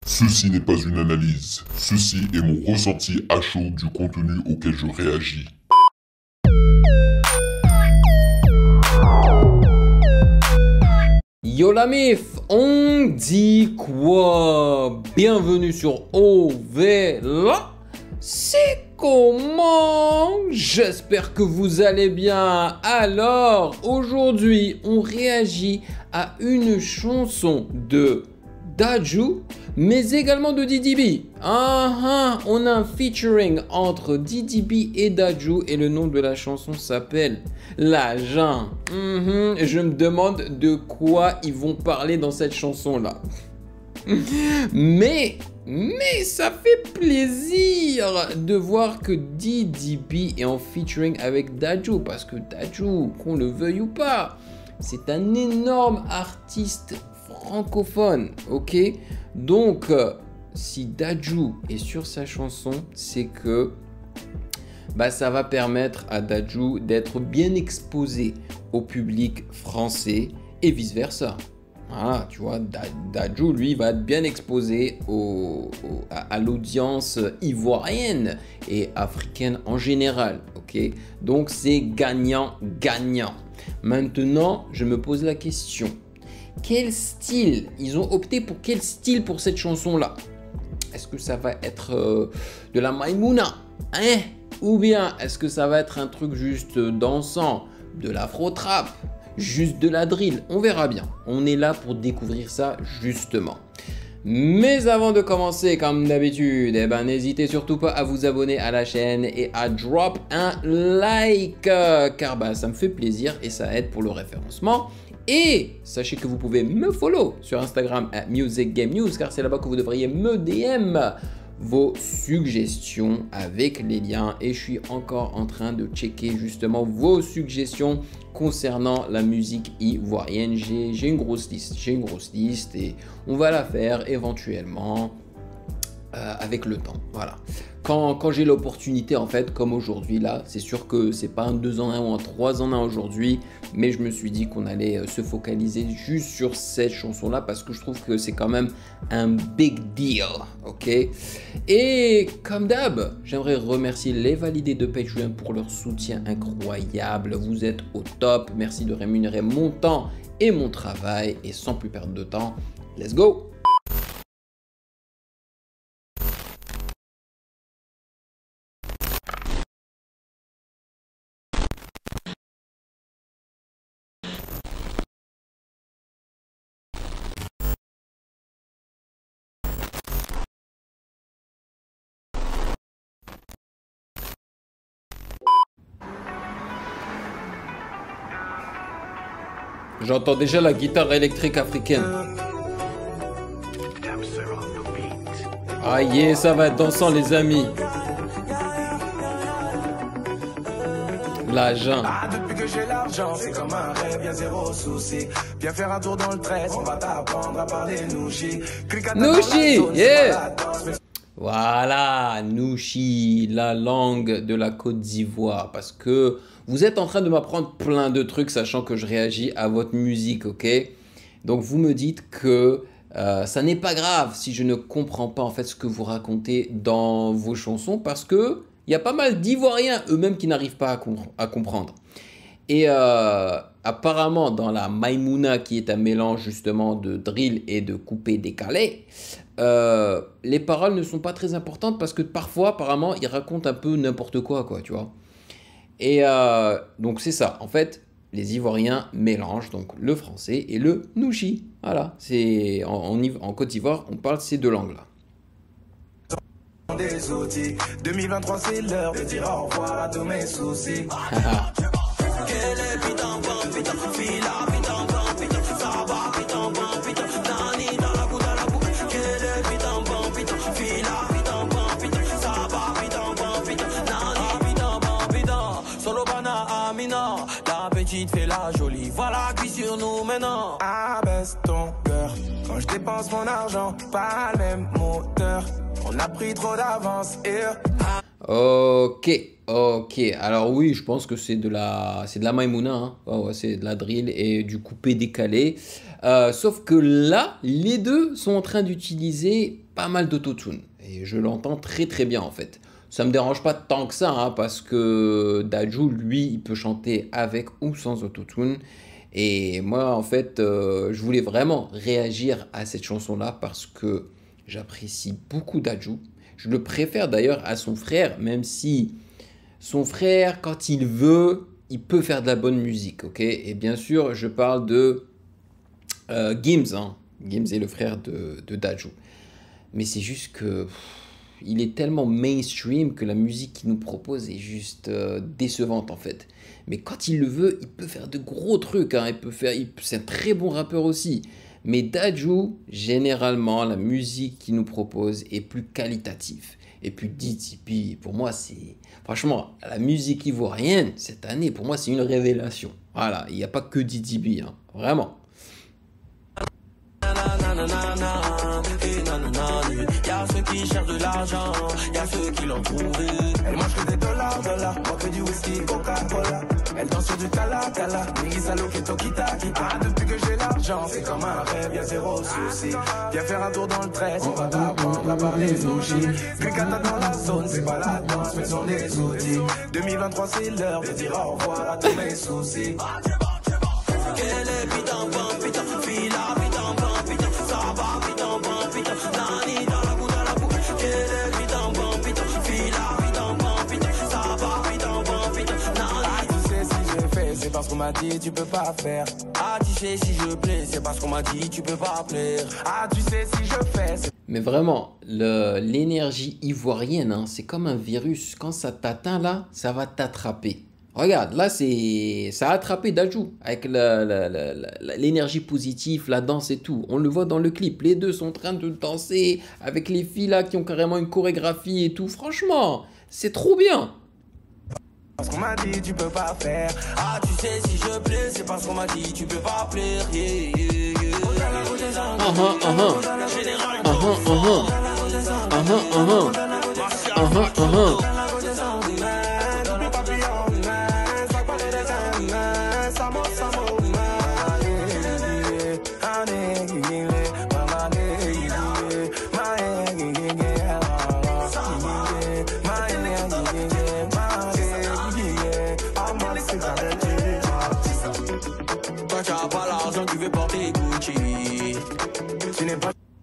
Ceci n'est pas une analyse, ceci est mon ressenti à chaud du contenu auquel je réagis. Yo la mif, on dit quoi? Bienvenue sur OVLA. C'est comment? J'espère que vous allez bien. Alors, aujourd'hui, on réagit à une chanson de Dadju, mais également de DDB. On a un featuring entre DDB et Dadju et le nom de la chanson s'appelle L'Agent. Je me demande de quoi ils vont parler dans cette chanson-là. Mais ça fait plaisir de voir que DDB est en featuring avec Dadju, parce que Dadju, qu'on le veuille ou pas, c'est un énorme artiste francophone, ok? Donc, si Dadju est sur sa chanson, c'est que ça va permettre à Dadju d'être bien exposé au public français et vice-versa. Voilà, tu vois, Dadju, lui, va être bien exposé à l'audience ivoirienne et africaine en général, ok? Donc, c'est gagnant-gagnant. Maintenant, je me pose la question. Quel style? Ils ont opté pour quel style pour cette chanson-là? Est-ce que ça va être de la Maïmouna? Ou bien est-ce que ça va être un truc juste dansant, de l'afro-trap, juste de la drill? On verra bien. On est là pour découvrir ça justement. Mais avant de commencer, comme d'habitude, n'hésitez surtout pas à vous abonner à la chaîne et à drop un like, car ça me fait plaisir et ça aide pour le référencement. Et sachez que vous pouvez me follow sur Instagram à MusicGameNews, car c'est là-bas que vous devriez me DM vos suggestions avec les liens. Et je suis encore en train de checker justement vos suggestions concernant la musique ivoirienne. J'ai une grosse liste et on va la faire éventuellement avec le temps. Voilà. Quand j'ai l'opportunité, en fait, comme aujourd'hui là, c'est sûr que c'est pas un 2 en 1 ou un 3 en 1 aujourd'hui, mais je me suis dit qu'on allait se focaliser juste sur cette chanson là parce que je trouve que c'est quand même un big deal, ok? Et comme d'hab, j'aimerais remercier les validés de Patreon pour leur soutien incroyable. Vous êtes au top. Merci de rémunérer mon temps et mon travail. Et sans plus perdre de temps, let's go! J'entends déjà la guitare électrique africaine. Ah yeah, ça va être dansant les amis. L'agent. Depuis que j'ai l'argent, c'est comme un rêve, y'a zéro souci. Viens faire un tour dans le 13, on va t'apprendre à parler Nouchi. Nouchi, yeah. Voilà, Nouchi, la langue de la Côte d'Ivoire. Parce que vous êtes en train de m'apprendre plein de trucs, sachant que je réagis à votre musique, ok? Donc vous me dites que ça n'est pas grave si je ne comprends pas en fait ce que vous racontez dans vos chansons, parce que il y a pas mal d'Ivoiriens eux-mêmes qui n'arrivent pas à comprendre. Et apparemment, dans la Maïmouna, qui est un mélange justement de drill et de coupé décalé, les paroles ne sont pas très importantes parce que parfois, apparemment, ils racontent un peu n'importe quoi, tu vois. Et donc, c'est ça. En fait, les Ivoiriens mélangent donc le français et le Nouchi. Voilà. C'est en Côte d'Ivoire, on parle ces deux langues-là. Des outils. 2023, c'est l'heure de dire au revoir à tous mes soucis. La petite fait la jolie, voilà qui sur nous maintenant. Abaisse ton cœur, quand je dépense mon argent, pas le même moteur. On a pris trop d'avance et... Ok, ok. Alors oui, je pense que c'est de la Maimouna, hein. Ouais, ouais, c'est de la drill et du coupé décalé. Sauf que là, les deux sont en train d'utiliser pas mal d'autotune. Et je l'entends très très bien en fait. Ça me dérange pas tant que ça, hein, parce que Dadju, lui, il peut chanter avec ou sans autotune. Et moi, en fait, je voulais vraiment réagir à cette chanson-là parce que j'apprécie beaucoup Dadju. Je le préfère d'ailleurs à son frère, même si son frère, quand il veut, il peut faire de la bonne musique, ok? Et bien sûr, je parle de Gims, hein. Gims est le frère de Dadju. Mais c'est juste que il est tellement mainstream que la musique qu'il nous propose est juste décevante en fait. Mais quand il le veut, il peut faire de gros trucs, hein. C'est un très bon rappeur aussi. Mais Dadju, généralement, la musique qu'il nous propose est plus qualitative. Et puis DTP, pour moi, c'est... Franchement, la musique ivoirienne, cette année, pour moi, c'est une révélation. Voilà, il n'y a pas que DTP, hein. Vraiment. Y'a ceux qui cherchent de l'argent, y'a ceux qui l'ont trouvé. Elle mange que des dollars, moi que du whisky, Coca-Cola. Elle danse sur du cala, Nigisa Loketo, Kita. Depuis que j'ai l'argent, c'est comme un rêve, y'a zéro souci. Viens faire un tour dans le 13, on va t'apprendre à parler sushi. Kukata dans la zone, c'est pas la danse, mais sont les outils. 2023, c'est l'heure de dire au revoir à tous mes soucis. Quel est putain, putain, fila, putain, putain, ça va, putain, putain, nani dans la boue, quel est putain, putain, fila, putain, putain, ça va, putain, putain, nani. Ah, tu sais, si je fais, c'est parce qu'on m'a dit, tu peux pas faire. Ah, tu sais, si je plais, c'est parce qu'on m'a dit, tu peux pas plaire. Ah, tu sais, si je fais, c'est... Mais vraiment, l'énergie ivoirienne, hein, c'est comme un virus. Quand ça t'atteint là, ça va t'attraper. Regarde, là, ça a attrapé Dadju avec l'énergie positive, la danse et tout. On le voit dans le clip. Les deux sont en train de danser avec les filles là qui ont carrément une chorégraphie et tout. Franchement, c'est trop bien. Parce qu'on m'a dit, tu peux pas faire. Ah, tu sais, si je plais, c'est parce qu'on m'a dit, tu peux pas plaire.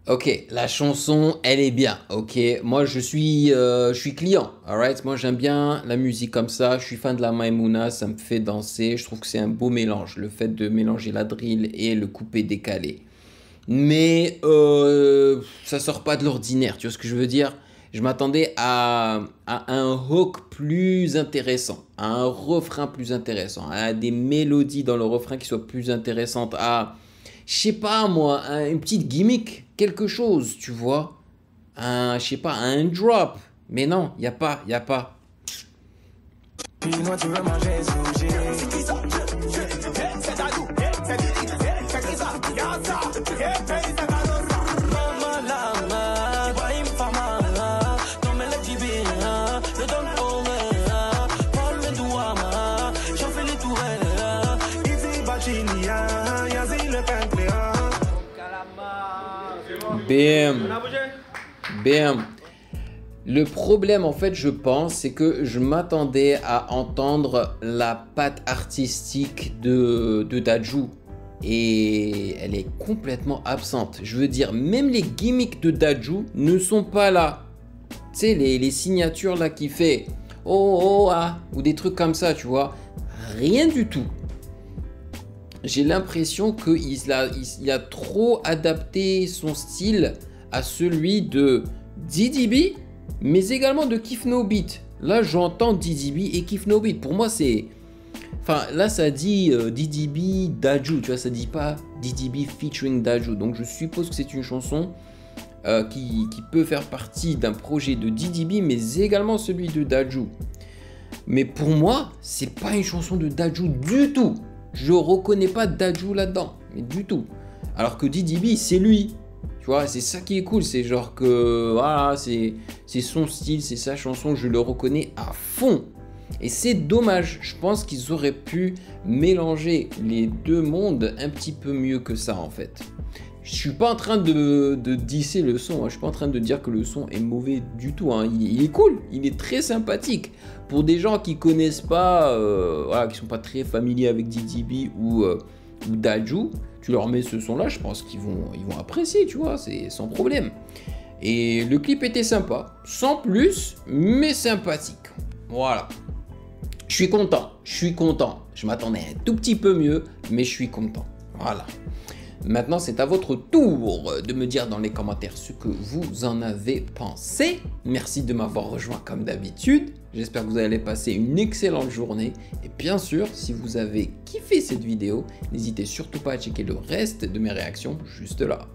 Ok, la chanson, elle est bien, ok. Moi, je suis client, alright. Moi, j'aime bien la musique comme ça. Je suis fan de la Maimouna, ça me fait danser. Je trouve que c'est un beau mélange, le fait de mélanger la drill et le coupé décalé. Mais ça sort pas de l'ordinaire, tu vois ce que je veux dire? Je m'attendais à un hook plus intéressant, à un refrain plus intéressant, à des mélodies dans le refrain qui soient plus intéressantes, à... je sais pas moi, une petite gimmick, quelque chose, tu vois. Je sais pas, un drop. Mais non, y a pas. Puis moi tu veux manger sushi. Bam. Le problème, en fait, je pense, c'est que je m'attendais à entendre la patte artistique de Dadju. Et elle est complètement absente. Je veux dire, même les gimmicks de Dadju ne sont pas là. Tu sais, les signatures là qui fait oh, ah, ou des trucs comme ça, tu vois. Rien du tout. J'ai l'impression qu'il a trop adapté son style à celui de DDB, mais également de Kif No Beat. Là, j'entends DDB et Kif No Beat. Pour moi, c'est... Enfin, là, ça dit DDB Dadju, tu vois, ça dit pas DDB featuring Dadju. Donc, je suppose que c'est une chanson qui peut faire partie d'un projet de DDB, mais également celui de Dadju. Mais pour moi, c'est pas une chanson de Dadju du tout. Je reconnais pas Dadju là-dedans, mais du tout. Alors que DDB, c'est lui. Tu vois, c'est ça qui est cool, c'est genre que, voilà, c'est son style, c'est sa chanson, je le reconnais à fond. Et c'est dommage, je pense qu'ils auraient pu mélanger les deux mondes un petit peu mieux que ça en fait. Je suis pas en train de disser le son, hein. Je suis pas en train de dire que le son est mauvais du tout, hein. Il est cool, il est très sympathique. Pour des gens qui connaissent pas, voilà, qui sont pas très familiers avec DDB ou Dadju, tu leur mets ce son là, je pense qu'ils vont apprécier, tu vois, c'est sans problème. Et le clip était sympa, sans plus, mais sympathique. Voilà. Je suis content. Je m'attendais un tout petit peu mieux, mais je suis content. Voilà. Maintenant, c'est à votre tour de me dire dans les commentaires ce que vous en avez pensé. Merci de m'avoir rejoint comme d'habitude. J'espère que vous allez passer une excellente journée. Et bien sûr, si vous avez kiffé cette vidéo, n'hésitez surtout pas à checker le reste de mes réactions juste là.